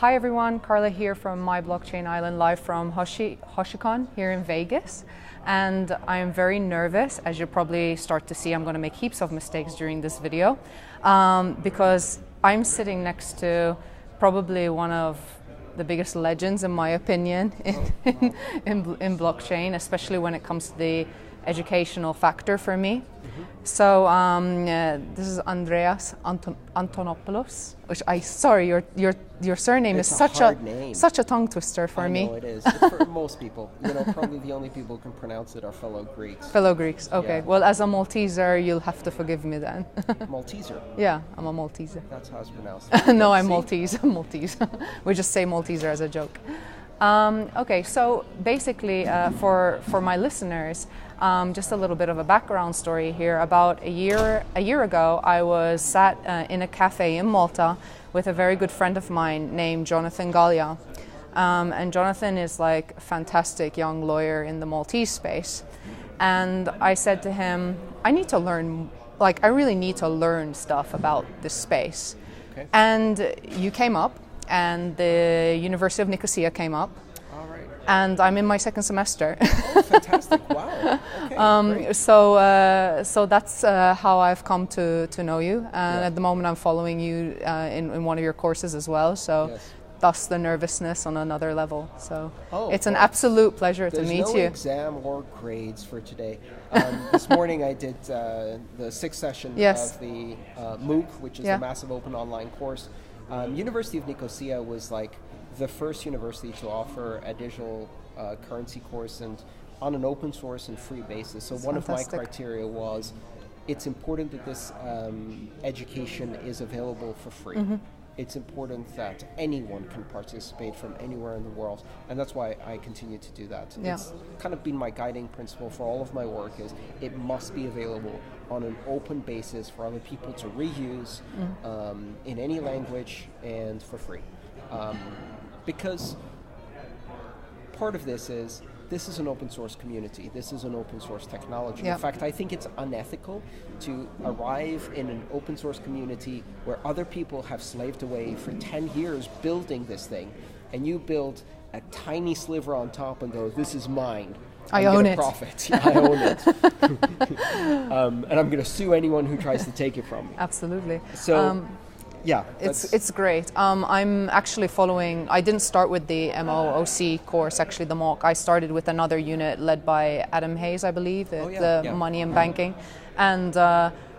Hi everyone, Carla here from My Blockchain Island, live from HoshoCon here in Vegas. And I am very nervous. As you'll probably start to see, I'm going to make heaps of mistakes during this video because I'm sitting next to probably one of the biggest legends, in my opinion, in blockchain, especially when it comes to the educational factor for me. So this is Andreas Antonopoulos, which your surname it's is such a tongue twister for me. I know it is. It's for most people. Probably the only people who can pronounce it are fellow Greeks. Fellow Greeks, okay. Yeah. Well, as a Malteser, you'll have to forgive me then. Malteser? Yeah, I'm a Malteser. That's how it's pronounced. No, I'm Maltese. Maltese. We just say Malteser as a joke. Okay, so basically, for my listeners, just a little bit of a background story here. About a year ago, I was sat in a cafe in Malta with a very good friend of mine named Jonathan Gallia. And Jonathan is like a fantastic young lawyer in the Maltese space. And I said to him, I really need to learn stuff about this space. Okay. And you came up, and the University of Nicosia came up. All right. And I'm in my second semester. Oh, fantastic. Wow. Okay, great. So that's how I've come to know you. And at the moment I'm following you in one of your courses as well. So Yes. thus the nervousness on another level. So it's an well, absolute pleasure to meet There's you. no exam or grades for today. This morning I did the sixth session Yes. of the MOOC, which is Yeah. the massive open online course. University of Nicosia was like the first university to offer a digital currency course and on an open source and free basis. So one of my criteria was it's important that this education is available for free. Mm-hmm. It's important that anyone can participate from anywhere in the world, and that's why I continue to do that. Yeah. It's kind of been my guiding principle for all of my work is it must be available on an open basis for other people to reuse in any language and for free. Because part of this is an open source community. This is an open source technology. Yeah. In fact, I think it's unethical to arrive in an open source community where other people have slaved away for 10 years building this thing, and you build a tiny sliver on top and go, this is mine. I own it. Profit. I own it. And I'm going to sue anyone who tries to take it from me. Absolutely. So, yeah. It's great. I'm actually following, I didn't start with the MOOC course, actually the MOOC. I started with another unit led by Adam Hayes, I believe, Money and Banking. And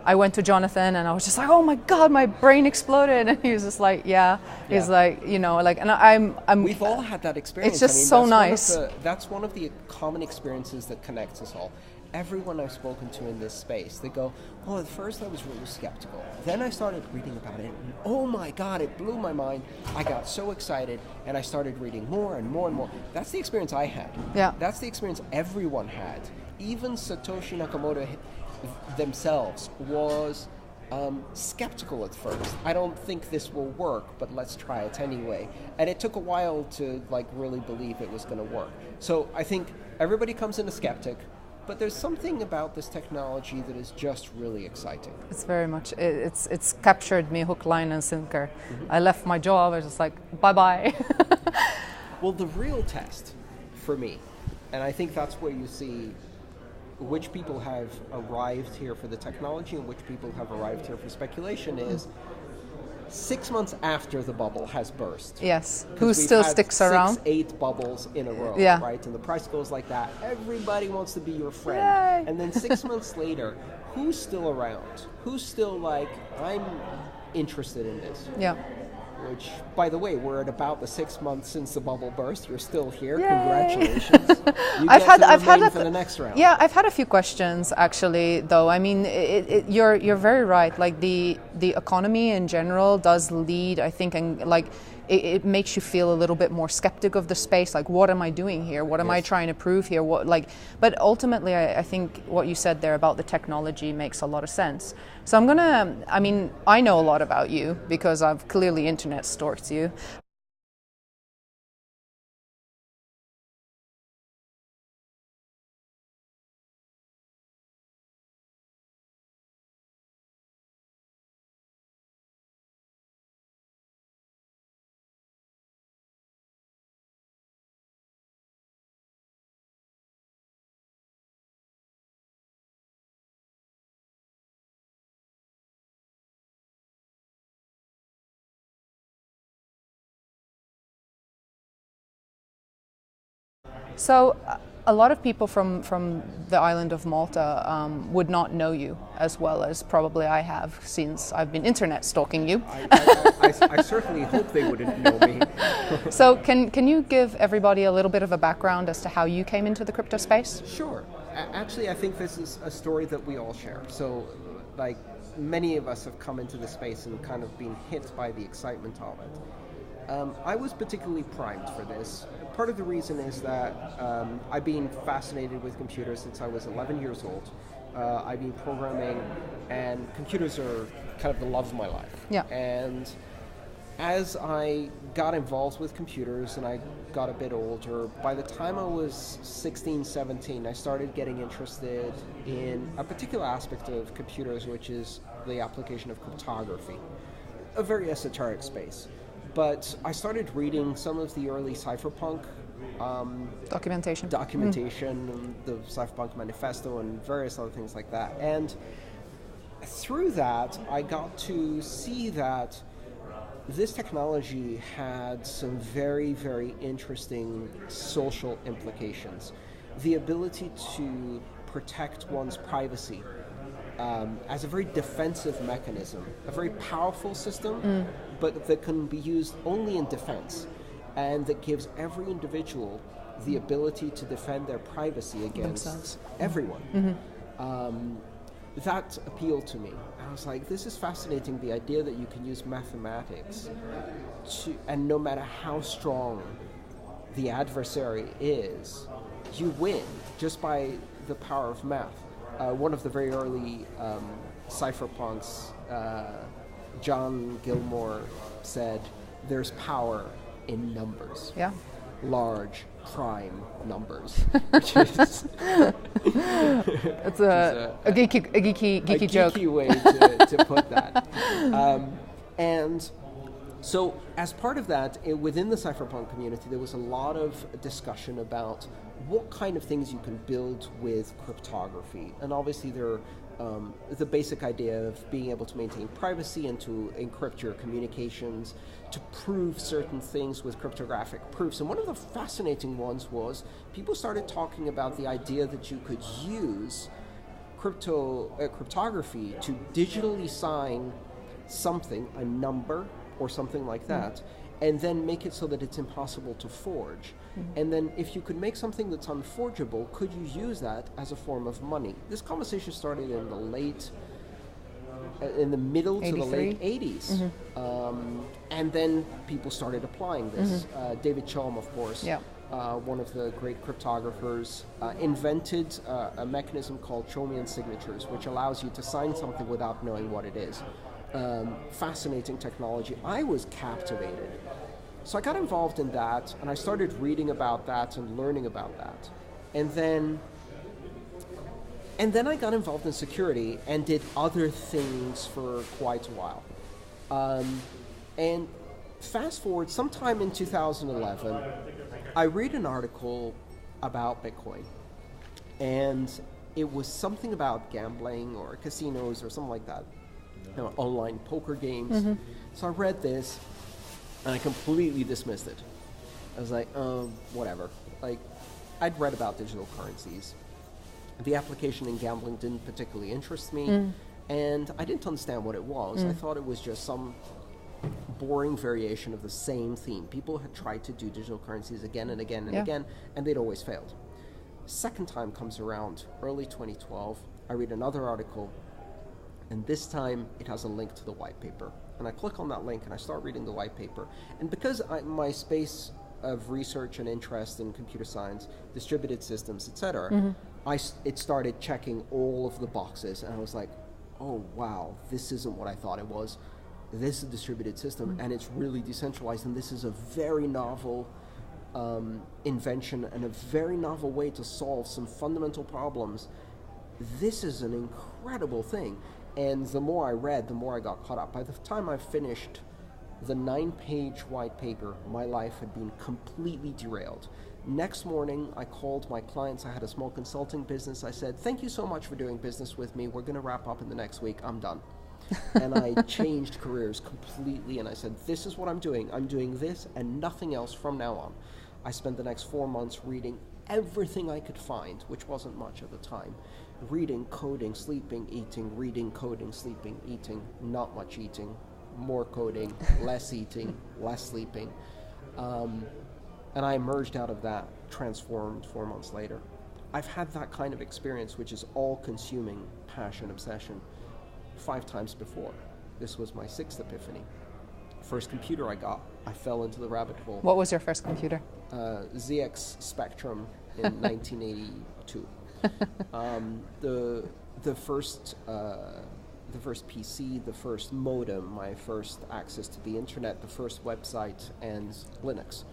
I went to Jonathan and I was just like, oh my God, my brain exploded. And he was just like, he's like, and I'm We've all had that experience. It's just so nice. That's one of the common experiences that connects us all. Everyone I've spoken to in this space, they go, oh, at first I was really skeptical. Then I started reading about it, and oh my God, it blew my mind. I got so excited, and I started reading more and more and more. That's the experience I had. Yeah. That's the experience everyone had. Even Satoshi Nakamoto themselves was skeptical at first. I don't think this will work, but let's try it anyway. And it took a while to really believe it was going to work. So I think everybody comes in a skeptic, but there's something about this technology that is just really exciting. It's very much, it's captured me hook, line and sinker. I left my job, I was just like, bye-bye. Well, the real test for me, and I think that's where you see which people have arrived here for the technology and which people have arrived here for speculation is 6 months after the bubble has burst. Yes, who still sticks around? 6-8 bubbles in a row, Yeah. right? And the price goes like that. Everybody wants to be your friend. Yay. And then 6 months later, who's still around? Who's still like, I'm interested in this? Yeah. Which, by the way, we're at about the 6 months since the bubble burst. You're still here. Yay. Congratulations. You I've had for the next round. Yeah, I've had a few questions actually. Though I mean, you're very right. Like the economy in general does lead, I think, and it makes you feel a little bit more skeptic of the space. Like, what am I doing here? What am I trying to prove here? But ultimately, I think what you said there about the technology makes a lot of sense. So I know a lot about you because I've clearly internet stalked you. So a lot of people from the island of Malta would not know you as well as probably I have, since I've been internet stalking you. I certainly hope they wouldn't know me. So can you give everybody a little bit of a background as to how you came into the crypto space? Sure. Actually, I think this is a story that we all share. So, like, many of us have come into the space and kind of been hit by the excitement of it. I was particularly primed for this. Part of the reason is that I've been fascinated with computers since I was 11 years old. I've been programming, and computers are kind of the love of my life. Yeah. And as I got involved with computers and I got a bit older, by the time I was 16, 17, I started getting interested in a particular aspect of computers, which is the application of cryptography, a very esoteric space. But I started reading some of the early cypherpunk documentation, and the Cypherpunk Manifesto and various other things like that. And through that, I got to see that this technology had some very, very interesting social implications. The ability to protect one's privacy as a very defensive mechanism, a very powerful system, but that can be used only in defense, and that gives every individual the ability to defend their privacy against themselves. Everyone. That appealed to me. I was like, this is fascinating, the idea that you can use mathematics to, and no matter how strong the adversary is, you win just by the power of math. One of the very early cypherpunks, John Gilmore, said, there's power in numbers. Yeah. Large prime numbers, which is it's a geeky joke. Geeky way to put that. And so, as part of that, within the cypherpunk community, there was a lot of discussion about what kind of things you can build with cryptography. And obviously, there are the basic idea of being able to maintain privacy and to encrypt your communications, to prove certain things with cryptographic proofs. And one of the fascinating ones was people started talking about the idea that you could use cryptography to digitally sign something, a number or something like that, and then make it so that it's impossible to forge. And then if you could make something that's unforgeable, could you use that as a form of money? This conversation started in the middle 83? to the late 80s. And then people started applying this. David Chaum, of course, one of the great cryptographers, invented a mechanism called Chaumian signatures, which allows you to sign something without knowing what it is. Fascinating technology. I was captivated. So I got involved in that, and I started reading about that and learning about that. And then I got involved in security and did other things for quite a while. And fast forward, sometime in 2011, I read an article about Bitcoin. And it was something about gambling or casinos or something like that. You know, online poker games. So I read this, and I completely dismissed it. I was like, whatever. Like, I'd read about digital currencies. The application in gambling didn't particularly interest me, and I didn't understand what it was. I thought it was just some boring variation of the same theme. People had tried to do digital currencies again and again and again, and they'd always failed. Second time comes around, early 2012, I read another article, and this time it has a link to the white paper. And I click on that link and I start reading the white paper. And because my space of research and interest in computer science, distributed systems, etc., it started checking all of the boxes. And I was like, oh wow, this isn't what I thought it was. This is a distributed system, and it's really decentralized, and this is a very novel invention and a very novel way to solve some fundamental problems. This is an incredible thing. And the more I read, the more I got caught up. By the time I finished the 9-page white paper, my life had been completely derailed. Next morning, I called my clients. I had a small consulting business. I said, thank you so much for doing business with me. We're going to wrap up in the next week. I'm done. And I changed careers completely, and I said, this is what I'm doing. I'm doing this and nothing else from now on. I spent the next 4 months reading everything I could find, which wasn't much at the time. Reading, coding, sleeping, eating, reading, coding, sleeping, eating, not much eating, more coding, less eating, less sleeping. And I emerged out of that transformed 4 months later. I've had that kind of experience, which is all-consuming passion, obsession, 5 times before. This was my 6th epiphany. First computer I got, I fell into the rabbit hole. What was your first computer? ZX Spectrum in 1982. The first PC, the first modem, my first access to the internet, the first website, and Linux.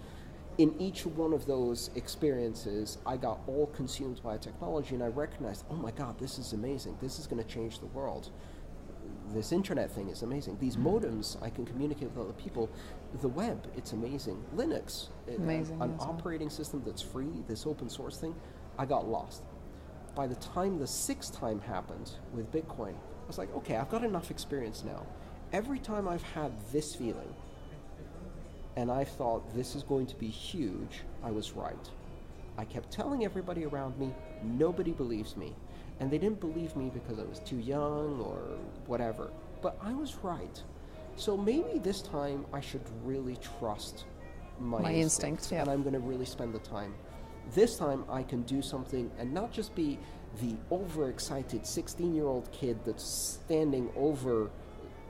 In each one of those experiences, I got all consumed by technology, and I recognized, oh my God, this is amazing. This is going to change the world. This internet thing is amazing. These modems, I can communicate with other people. The web, it's amazing. Linux, an operating system that's free, this open source thing, I got lost. By the time the 6th time happened with Bitcoin, I was like, okay, I've got enough experience now. Every time I've had this feeling, and I thought this is going to be huge, I was right. I kept telling everybody around me, nobody believes me. And they didn't believe me because I was too young or whatever. But I was right. So maybe this time I should really trust my instincts. Yeah. And I'm going to really spend the time. This time I can do something and not just be the overexcited 16-year-old kid that's standing over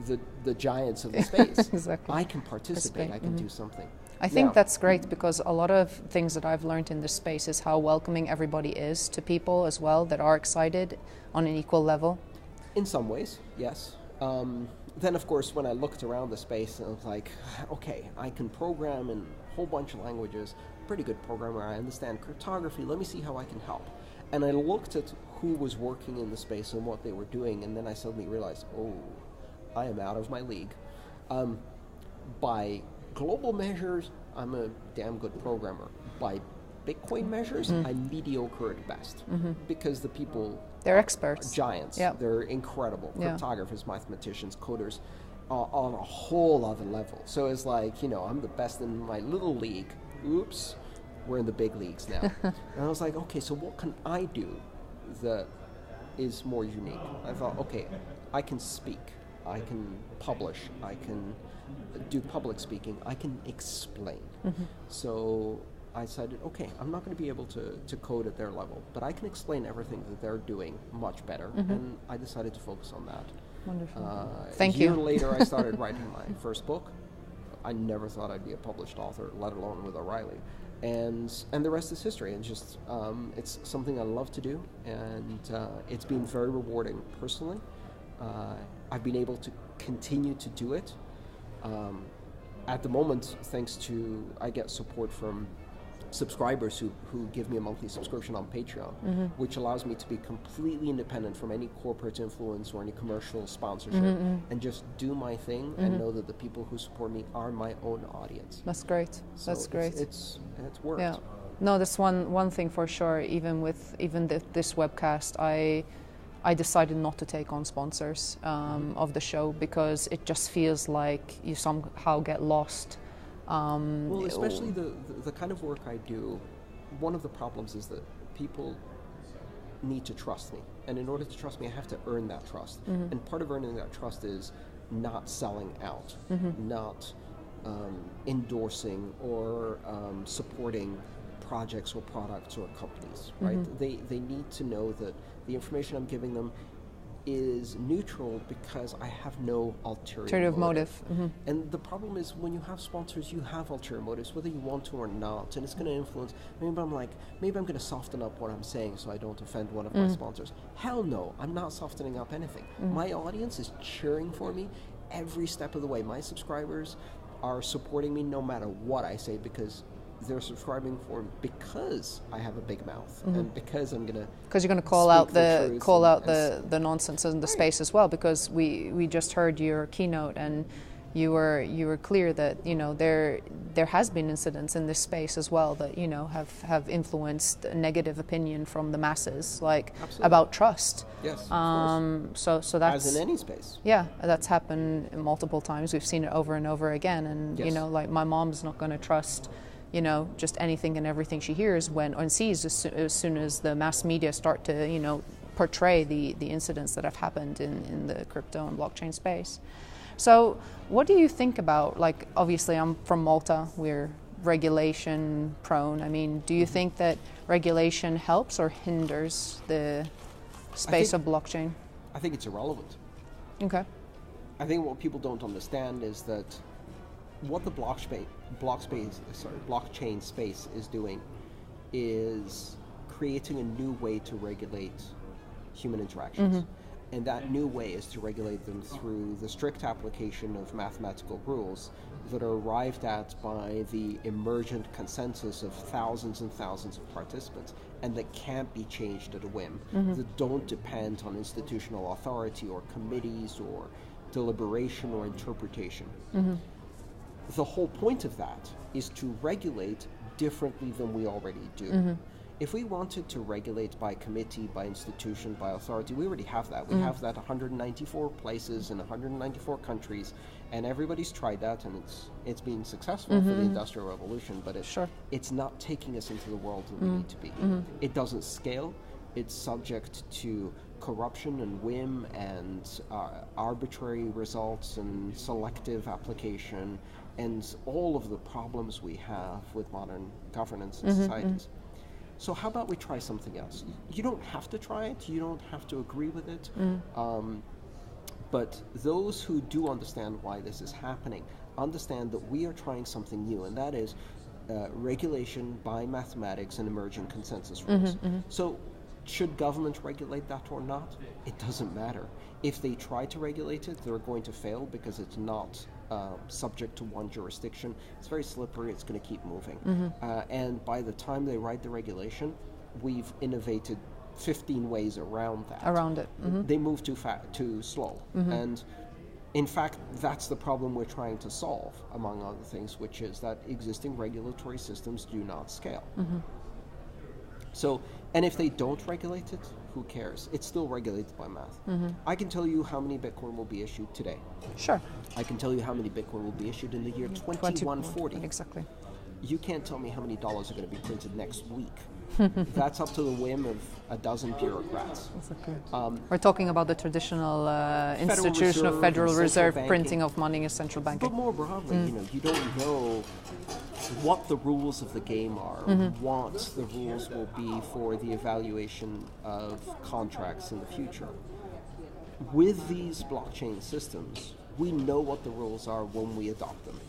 the giants of the space. Exactly. I can participate. I can do something. I think that's great, because a lot of things that I've learned in this space is how welcoming everybody is to people as well that are excited on an equal level. In some ways, yes. Then, of course, when I looked around the space, I was like, okay, I can program in a whole bunch of languages, pretty good programmer, I understand cryptography, let me see how I can help. And I looked at who was working in the space and what they were doing, and then I suddenly realized, oh, I am out of my league. By global measures, I'm a damn good programmer. By Bitcoin measures, I'm mediocre at best, because the people, they're experts, giants. Yep. They're incredible. Cryptographers, mathematicians, coders, on a whole other level. So it's like, I'm the best in my little league. Oops, we're in the big leagues now. And I was like, okay, so what can I do that is more unique? I thought, okay, I can speak, I can publish, I can do public speaking, I can explain. So I decided, okay, I'm not going to be able to code at their level, but I can explain everything that they're doing much better, and I decided to focus on that. Wonderful. Thank you. A year later, I started writing my first book. I never thought I'd be a published author, let alone with O'Reilly. And the rest is history, and just it's something I love to do, and it's been very rewarding personally. I've been able to continue to do it. At the moment, thanks to, I get support from subscribers who give me a monthly subscription on Patreon, which allows me to be completely independent from any corporate influence or any commercial sponsorship, and just do my thing and know that the people who support me are my own audience. That's great. So that's great. It's worked. Yeah. No, that's one thing for sure. Even with this webcast, I decided not to take on sponsors of the show, because it just feels like you somehow get lost. Well, especially the kind of work I do, one of the problems is that people need to trust me. And in order to trust me, I have to earn that trust. And part of earning that trust is not selling out, not endorsing or supporting projects or products or companies, right? They need to know that the information I'm giving them is neutral, because I have no ulterior motive. And the problem is, when you have sponsors, you have ulterior motives, whether you want to or not, and it's going to influence. Maybe I'm going to soften up what I'm saying so I don't offend one of my sponsors. Hell no, I'm not softening up anything. My audience is cheering for me every step of the way. My subscribers are supporting me no matter what I say, because they're subscribing for because I have a big mouth, and because I'm gonna you're gonna call out the nonsense in the space as well, because we just heard your keynote, and you were clear that there has been incidents in this space as well that have influenced a negative opinion from the masses, like about trust. Yes. So that's, as in any space. Yeah, that's happened multiple times. We've seen it over and over again, and yes. Like my mom's not going to trust just anything and everything she hears and sees as soon as the mass media start to, portray the incidents that have happened in the crypto and blockchain space. So what do you think about, like, obviously I'm from Malta, we're regulation prone. I mean, do you think that regulation helps or hinders the space of blockchain? I think it's irrelevant. Okay. I think what people don't understand is that what the blockchain space is doing is creating a new way to regulate human interactions. And that new way is to regulate them through the strict application of mathematical rules that are arrived at by the emergent consensus of thousands and thousands of participants, and that can't be changed at a whim, that don't depend on institutional authority or committees or deliberation or interpretation. The whole point of that is to regulate differently than we already do. If we wanted to regulate by committee, by institution, by authority, we already have that. We have that 194 places in 194 countries, and everybody's tried that, and it's been successful for the Industrial Revolution, but it's not taking us into the world that we need to be. It doesn't scale. It's subject to corruption and whim and arbitrary results and selective application and all of the problems we have with modern governance and societies. So how about we try something else? You don't have to try it, you don't have to agree with it, but those who do understand why this is happening understand that we are trying something new, and that is regulation by mathematics and emerging consensus rules. So should government regulate that or not? It doesn't matter. If they try to regulate it, they're going to fail because it's not subject to one jurisdiction. It's very slippery, it's going to keep moving. And by the time they write the regulation, we've innovated 15 ways around that. They move too slow. And in fact, that's the problem we're trying to solve, among other things, which is that existing regulatory systems do not scale. So, and if they don't regulate it, who cares? It's still regulated by math. I can tell you how many Bitcoin will be issued today. Sure. I can tell you how many Bitcoin will be issued in the year 2140. Exactly. You can't tell me how many dollars are going to be printed next week. That's up to the whim of a dozen bureaucrats. Exactly. We're talking about the traditional institution of Federal Reserve printing of money as central banking. But more broadly, you don't know what the rules of the game are, what the rules will be for the evaluation of contracts in the future. With these blockchain systems, we know what the rules are when we adopt them.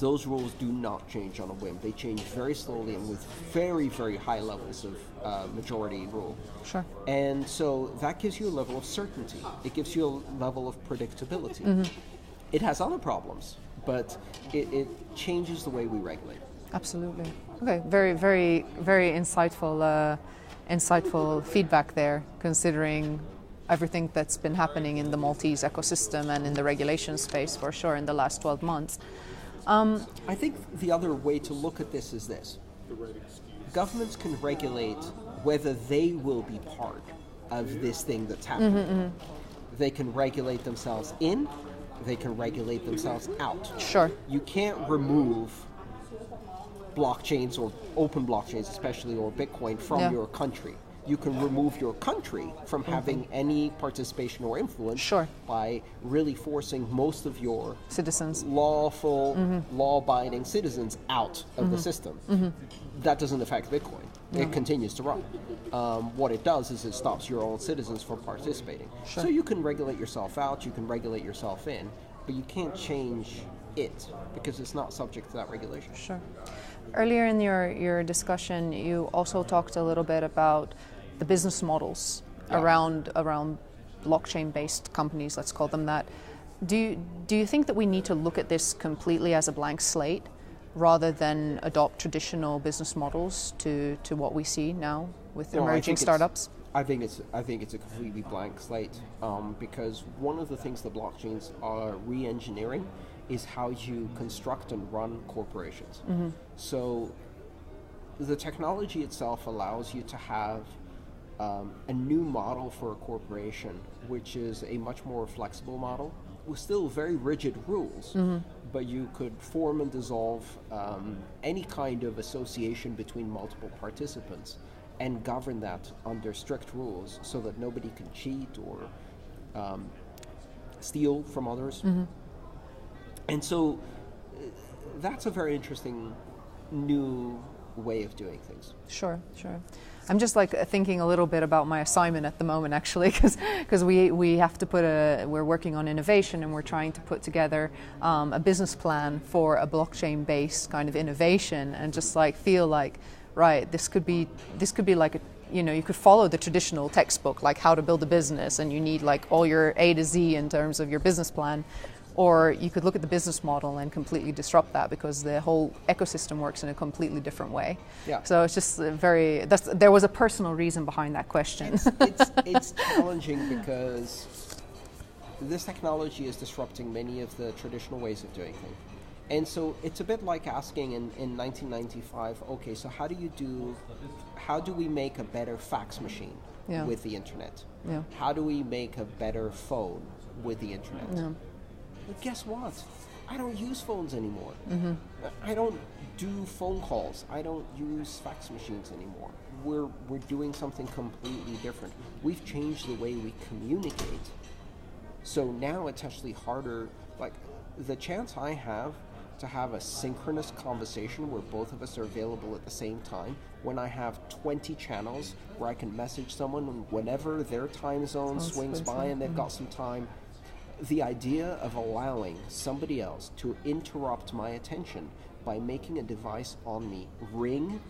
Those rules do not change on a whim. They change very slowly and with very, very high levels of majority rule. Sure. And so that gives you a level of certainty. It gives you a level of predictability. It has other problems, but it changes the way we regulate. Absolutely. Okay, very, very, very insightful feedback there, considering everything that's been happening in the Maltese ecosystem and in the regulation space for sure in the last 12 months. I think the other way to look at this is this. Governments can regulate whether they will be part of this thing that's happening. They can regulate themselves in, they can regulate themselves out. Sure. You can't remove blockchains or open blockchains especially, or Bitcoin from your country. You can remove your country from having any participation or influence by really forcing most of your citizens, lawful, law-abiding citizens out of the system. That doesn't affect Bitcoin. It continues to run. What it does is it stops your own citizens from participating. So you can regulate yourself out, you can regulate yourself in, but you can't change it because it's not subject to that regulation. Sure. Earlier in your discussion, you also talked a little bit about the business models around blockchain-based companies, let's call them that. Do you think that we need to look at this completely as a blank slate rather than adopt traditional business models to what we see now with emerging startups? I think it's a completely blank slate because one of the things the blockchains are re-engineering is how you construct and run corporations. So the technology itself allows you to have a new model for a corporation, which is a much more flexible model, was still very rigid rules, but you could form and dissolve any kind of association between multiple participants and govern that under strict rules so that nobody can cheat or steal from others. And so that's a very interesting new way of doing things. Sure. I'm just like thinking a little bit about my assignment at the moment, actually, because we have to we're working on innovation, and we're trying to put together a business plan for a blockchain-based kind of innovation, and just like feel like, right, this could be like a, you could follow the traditional textbook, like how to build a business, and you need like all your A to Z in terms of your business plan. Or you could look at the business model and completely disrupt that, because the whole ecosystem works in a completely different way. Yeah. So it's just there was a personal reason behind that question. It's challenging because this technology is disrupting many of the traditional ways of doing things. And so it's a bit like asking in 1995, okay, so how do we make a better fax machine with the internet? Yeah. How do we make a better phone with the internet? Yeah. But guess what? I don't use phones anymore. I don't do phone calls. I don't use fax machines anymore. We're doing something completely different. We've changed the way we communicate. So now it's actually harder. Like, the chance I have to have a synchronous conversation where both of us are available at the same time, when I have 20 channels where I can message someone whenever their time zone swings by and they've got some time. The idea of allowing somebody else to interrupt my attention by making a device on me ring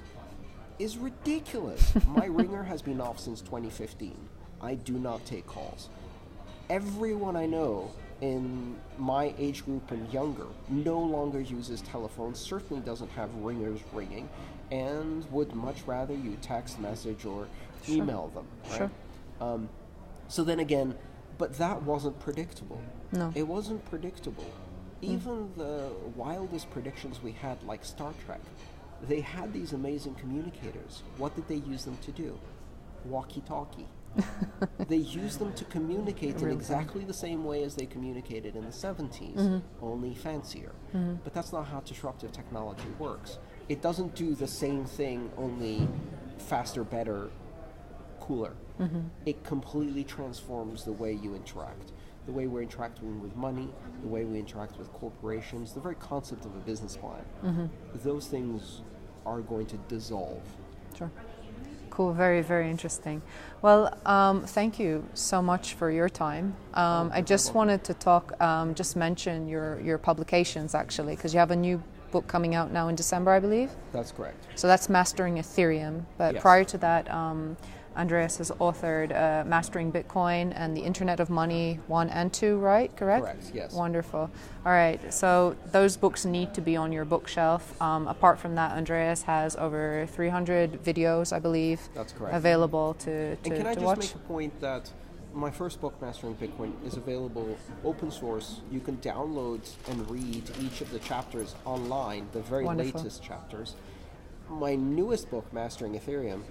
is ridiculous. My ringer has been off since 2015. I do not take calls. Everyone I know in my age group and younger no longer uses telephones, certainly doesn't have ringers ringing, and would much rather you text message or email them. Right? Sure. So then again, but that wasn't predictable. No. It wasn't predictable. Even the wildest predictions we had, like Star Trek, they had these amazing communicators. What did they use them to do? Walkie-talkie. They used them to communicate in exactly the same way as they communicated in the 70s, only fancier. But that's not how disruptive technology works. It doesn't do the same thing, only faster, better, cooler. It completely transforms the way you interact, the way we're interacting with money, the way we interact with corporations, the very concept of a business plan. Those things are going to dissolve. Sure. Cool, very, very interesting. Well, thank you so much for your time. I just wanted to talk, just mention your publications, actually, because you have a new book coming out now in December, I believe. That's correct. So that's Mastering Ethereum. But yes. Prior to that, Andreas has authored Mastering Bitcoin and the Internet of Money 1 and 2, right? Correct? Correct, yes. Wonderful. All right, so those books need to be on your bookshelf. Apart from that, Andreas has over 300 videos, I believe. That's correct. Available to watch. And can I just make a point that my first book, Mastering Bitcoin, is available open source. You can download and read each of the chapters online, the very Wonderful. Latest chapters. My newest book, Mastering Ethereum,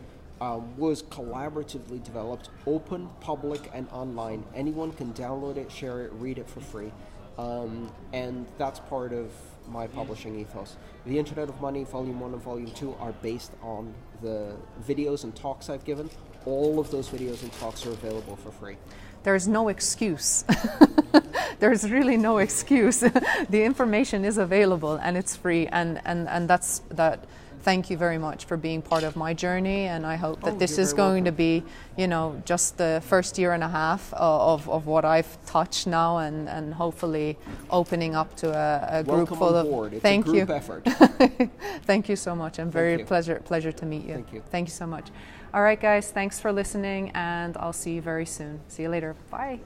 was collaboratively developed, open, public, and online. Anyone can download it, share it, read it for free. And that's part of my publishing ethos. The Internet of Money, Volume 1 and Volume 2 are based on the videos and talks I've given. All of those videos and talks are available for free. There's no excuse. There's really no excuse. The information is available and it's free, and that's that. Thank you very much for being part of my journey, and I hope that this is going to be, just the first year and a half of what I've touched now, and hopefully opening up to a group full of. Board. It's thank a group you. Effort. Thank you so much, and very pleasure to meet you. Thank you. Thank you so much. All right, guys, thanks for listening, and I'll see you very soon. See you later. Bye.